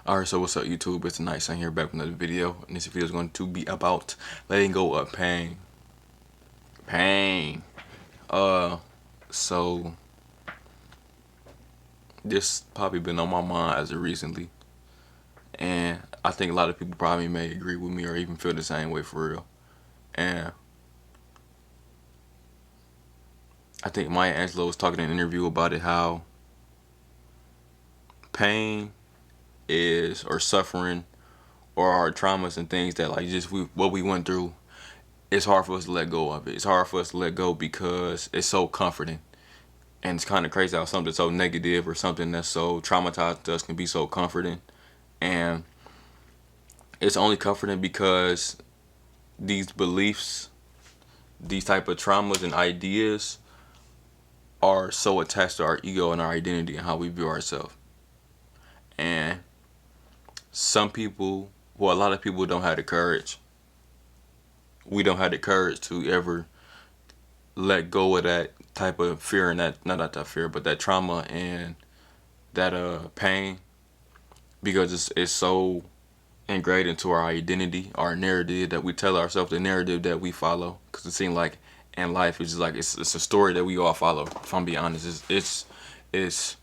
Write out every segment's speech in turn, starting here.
Alright, so what's up YouTube? It's Nice. I'm here back with another video, and this video is going to be about letting go of pain. Pain. So this probably been on my mind as of recently, and I think a lot of people probably may agree with me or even feel the same way for real. And I think Maya Angelou was talking in an interview about it, how pain is, or suffering, or our traumas and things that like just what we went through, it's hard for us to let go of it. It's hard for us to let go because it's so comforting. And it's kind of crazy how something so negative or something that's so traumatized to us can be so comforting. And it's only comforting because these beliefs, these type of traumas and ideas are so attached to our ego and our identity and how we view ourselves. And some people, well, a lot of people don't have the courage. We don't have the courage to ever let go of that type of fear, and that, not that fear, but that trauma and that pain, because it's so ingrained into our identity, our narrative that we tell ourselves, the narrative that we follow. Because it seems like in life it's just like it's a story that we all follow. If I'm being honest, it's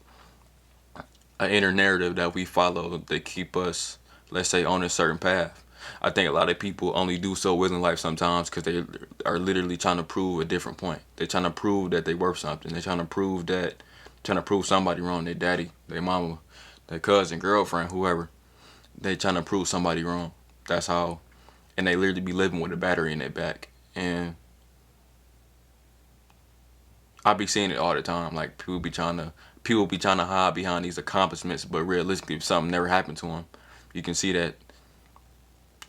an inner narrative that we follow that keep us, let's say, on a certain path. I think a lot of people only do so within life sometimes because they are literally trying to prove a different point. They're trying to prove that they worth something. They're trying to prove somebody wrong. Their daddy, their mama, their cousin, girlfriend, whoever. They trying to prove somebody wrong. That's how, and they literally be living with a battery in their back. And I be seeing it all the time. Like people be trying to hide behind these accomplishments, but realistically, if something never happened to them, you can see that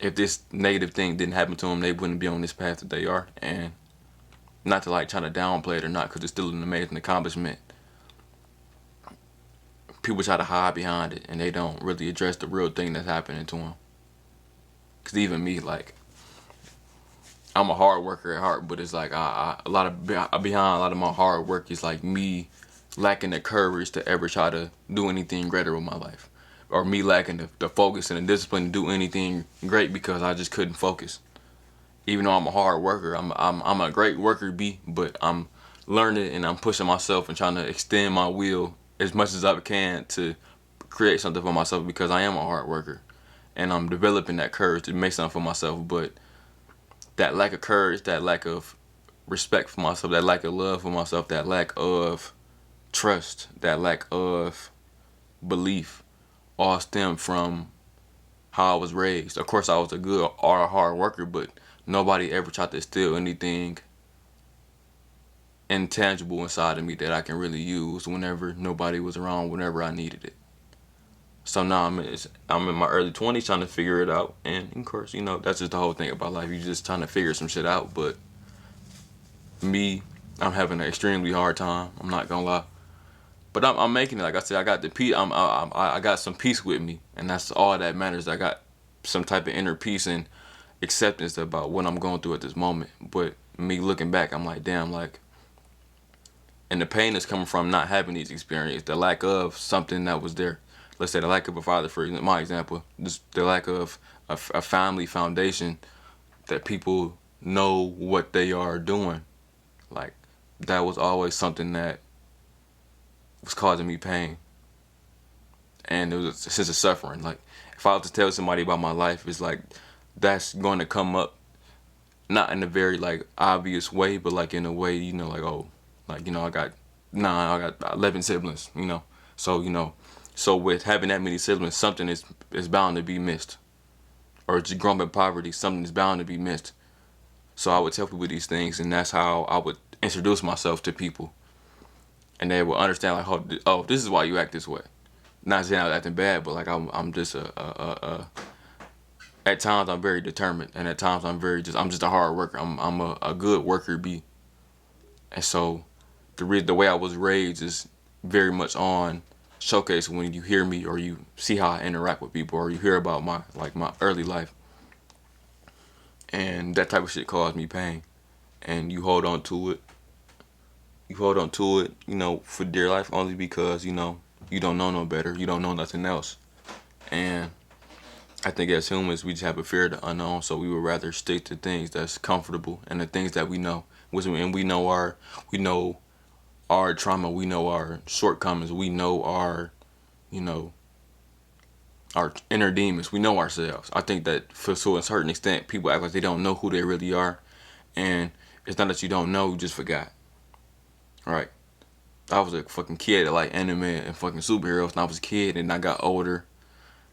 if this negative thing didn't happen to them, they wouldn't be on this path that they are. And not to like trying to downplay it or not, because it's still an amazing accomplishment. People try to hide behind it, and they don't really address the real thing that's happening to them. Because even me, like, I'm a hard worker at heart, but it's like a lot of behind a lot of my hard work is like me lacking the courage to ever try to do anything greater with my life, or me lacking the focus and the discipline to do anything great because I just couldn't focus. Even though I'm a hard worker, I'm a great worker but I'm learning and I'm pushing myself and trying to extend my will as much as I can to create something for myself, because I am a hard worker and I'm developing that courage to make something for myself. But that lack of courage, that lack of respect for myself, that lack of love for myself, that lack of trust, that lack of belief, all stem from how I was raised. Of course, I was a good or a hard worker, but nobody ever tried to steal anything intangible inside of me that I can really use whenever nobody was around, whenever I needed it. So now I'm in my early 20s trying to figure it out, and of course, that's just the whole thing about life. You're just trying to figure some shit out. But me, I'm having an extremely hard time. I'm not gonna lie, but I'm making it. Like I said, I got the peace. I got some peace with me, and that's all that matters. I got some type of inner peace and acceptance about what I'm going through at this moment. But me looking back, I'm like, damn, like, and the pain is coming from not having these experiences, the lack of something that was there. Let's say the lack of a father, for my example, just the lack of a family foundation that people know what they are doing. Like, that was always something that was causing me pain, and it was a sense of suffering. Like, if I was to tell somebody about my life, it's like that's going to come up, not in a very like obvious way, but like in a way, like, oh, like, I got 11 siblings, so so with having that many siblings, something is bound to be missed, or just growing up in poverty, something is bound to be missed. So I would tell people these things, and that's how I would introduce myself to people, and they will understand, like, oh, this is why you act this way. Not saying I was acting bad, but like I'm just at times I'm very determined, and at times I'm just a hard worker. I'm a good worker bee. And so the way I was raised is very much on showcase when you hear me or you see how I interact with people or you hear about my early life, and that type of shit caused me pain. And you hold on to it. You hold on to it, for dear life, only because you don't know no better. You don't know nothing else. And I think as humans, we just have a fear of the unknown, so we would rather stick to things that's comfortable and the things that we know. And we know our trauma, we know our shortcomings, we know our, you know, our inner demons, we know ourselves. I think that for to a certain extent, people act like they don't know who they really are, and it's not that you don't know, you just forgot. Right? I was a fucking kid that like anime and fucking superheroes when I was a kid, and I got older,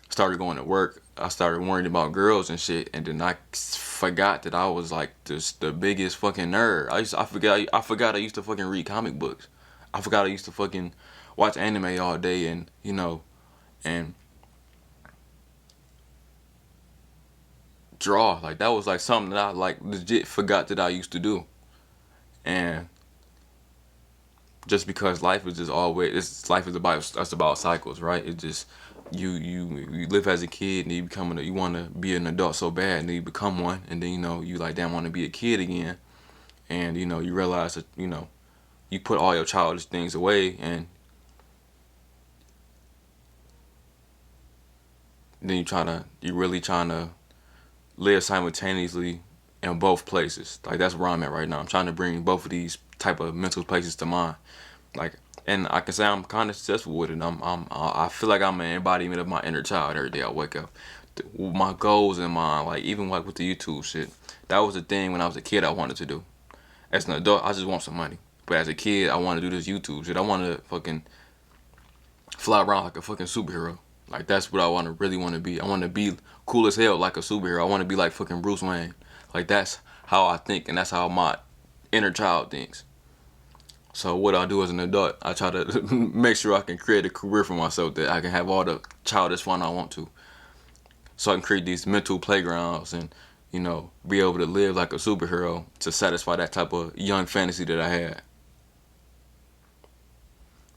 started going to work. I started worrying about girls and shit, and then I forgot that I was like just the biggest fucking nerd. I forgot I used to fucking read comic books. I forgot I used to fucking watch anime all day, and and draw. Like that was like something that I like legit forgot that I used to do. And just because life is just always life is about us, about cycles, right? It just you live as a kid and you want to be an adult so bad, and then you become one, and then you like damn want to be a kid again, and you realize that you put all your childish things away, and then you really trying to live simultaneously in both places. Like that's where I'm at right now. I'm trying to bring both of these type of mental places to mind. Like, and I can say I'm kind of successful with it. I feel like I'm an embodiment of my inner child every day I wake up. My goals in mind, like even like with the YouTube shit, that was the thing when I was a kid I wanted to do. As an adult, I just want some money. But as a kid, I wanted to do this YouTube shit. I wanted to fucking fly around like a fucking superhero. Like that's what I really want to be. I want to be cool as hell like a superhero. I want to be like fucking Bruce Wayne. Like that's how I think, and that's how my inner child thinks. So what I do as an adult, I try to make sure I can create a career for myself that I can have all the childish fun I want to. So I can create these mental playgrounds and be able to live like a superhero to satisfy that type of young fantasy that I had.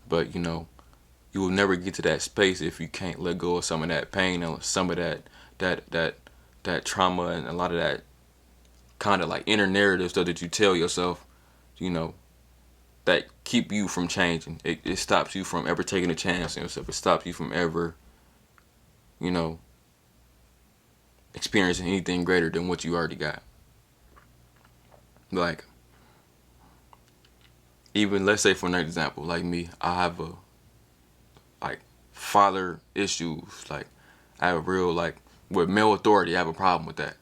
But you will never get to that space if you can't let go of some of that pain and some of that that that trauma and a lot of that kind of like inner narrative stuff that you tell yourself, you know, that keep you from changing. It stops you from ever taking a chance on yourself. It stops you from ever, you know, experiencing anything greater than what you already got. Like, even let's say for an example, like me, I have a like father issues. Like, I have a real like with male authority. I have a problem with that.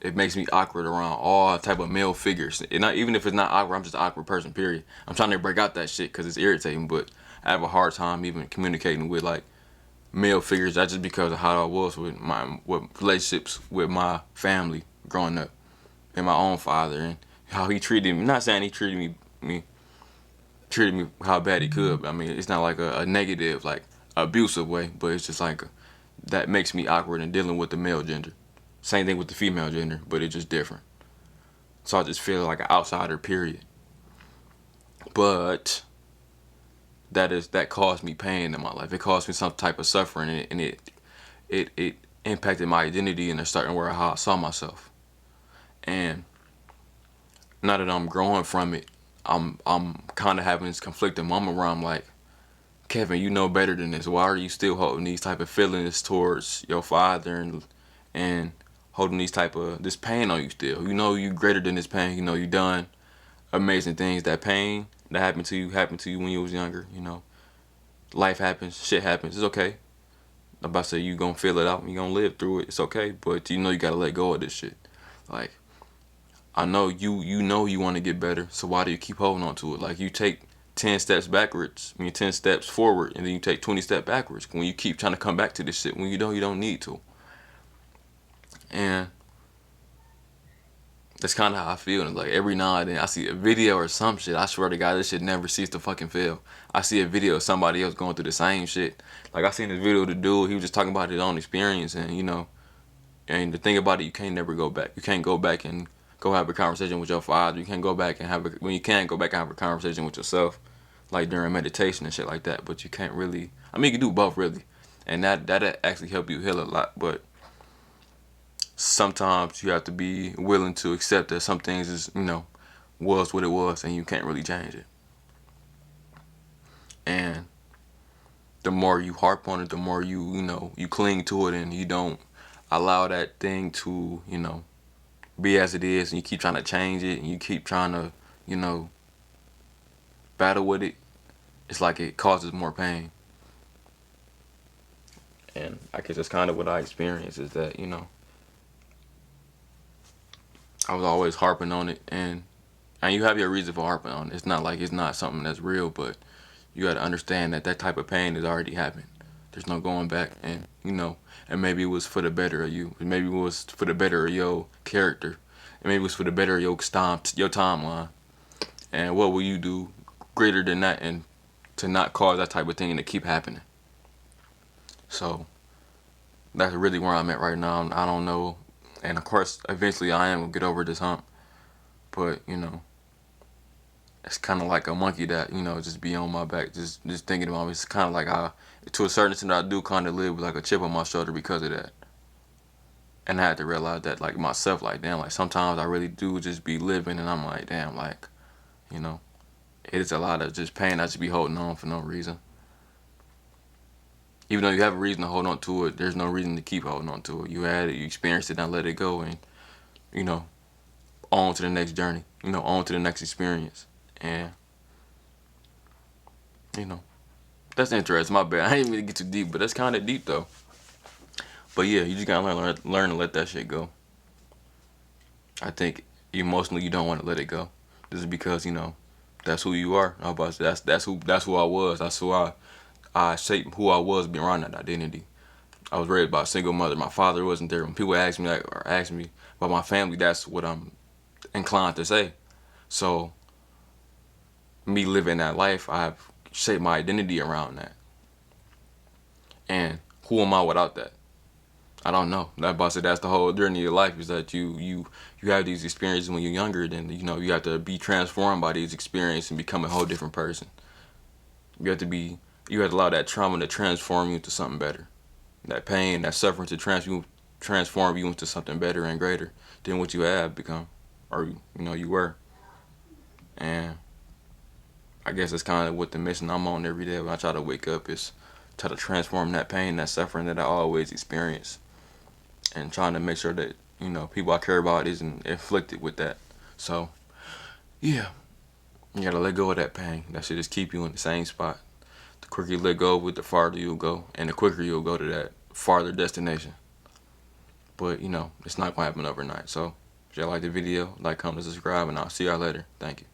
It makes me awkward around all type of male figures. And not even if it's not awkward, I'm just an awkward person. Period. I'm trying to break out that shit because it's irritating. But I have a hard time even communicating with like male figures. That's just because of how I was with relationships with my family growing up, and my own father, and how he treated me. I'm not saying he treated me how bad he could. I mean, it's not like a negative, like abusive way, but it's just like that makes me awkward in dealing with the male gender. Same thing with the female gender, but it's just different. So I just feel like an outsider, period. But that caused me pain in my life. It caused me some type of suffering, and it impacted my identity in a certain way how I saw myself. And now that I'm growing from it, I'm kind of having this conflicting moment where I'm like, Kevin, you know better than this. Why are you still holding these type of feelings towards your father and holding these type of this pain on you still? You know you greater than this pain. You know you done amazing things. That pain that happened to you when you was younger. You know, life happens, shit happens. It's okay. I'm about to say you gonna feel it out. You gonna live through it. It's okay. But you know you gotta let go of this shit. Like, I know you know you want to get better. So why do you keep holding on to it? Like, you take 10 steps backwards, 10 steps forward, and then you take 20 steps backwards when you keep trying to come back to this shit when you don't need to. And that's kind of how I feel. And like every now and then I see a video or some shit, I swear to God, this shit never cease to fucking fail. I see a video of somebody else going through the same shit. Like, I seen this video of the dude, he was just talking about his own experience, and and the thing about it, you can't never go back. You can't go back and go have a conversation with your father. You can't go back and when you can go back and have a conversation with yourself, like during meditation and shit like that. But you can't really. I mean, you can do both really, and that actually help you heal a lot. But sometimes you have to be willing to accept that some things is was what it was, and you can't really change it. And the more you harp on it, the more you cling to it, and you don't allow that thing to be as it is, and you keep trying to change it, and you keep trying to you know battle with it. It's like it causes more pain. And I guess that's kind of what I experienced, is that I was always harping on it, and you have your reason for harping on it. It's not like it's not something that's real, but you got to understand that that type of pain has already happened. There's no going back, and maybe it was for the better of you. Maybe it was for the better of your character, and maybe it was for the better of your timeline. And what will you do greater than that, and to not cause that type of thing to keep happening? So that's really where I'm at right now. I don't know, and of course, eventually I am gonna get over this hump, but it's kind of like a monkey that just be on my back, just thinking about me. It's kind of like to a certain extent, I do kind of live with like a chip on my shoulder because of that. And I had to realize that, like, myself, like, damn, like, sometimes I really do just be living, and I'm like, damn, like, you know it is a lot of just pain I should be holding on for no reason. Even though you have a reason to hold on to it, there's no reason to keep holding on to it. You had it, you experienced it, now let it go, and you know on to the next journey, on to the next experience. And you know that's interesting. My bad, I didn't really get too deep, but that's kind of deep though. But yeah, you just gotta learn to let that shit go. I think emotionally you don't want to let it go. This is because that's who you are. I was about to say, that's who I was. That's who I shaped who I was beyond that identity. I was raised by a single mother. My father wasn't there. When people ask me about my family, that's what I'm inclined to say. So me living that life, I've shaped my identity around that. And who am I without that? I don't know. That boss said that's the whole journey of life, is that you have these experiences when you're younger, then you have to be transformed by these experiences and become a whole different person. You have to allow that trauma to transform you into something better. That pain, that suffering to transform you into something better and greater than what you have become, or you were. And I guess that's kind of what the mission I'm on every day when I try to wake up, is try to transform that pain, that suffering that I always experience, and trying to make sure that people I care about isn't inflicted with that. So yeah, you gotta let go of that pain. That should just keep you in the same spot. The quicker you let go of it, the farther you'll go, and the quicker you'll go to that farther destination. But it's not gonna happen overnight. So if y'all like the video, like, comment, subscribe, and I'll see y'all later. Thank you.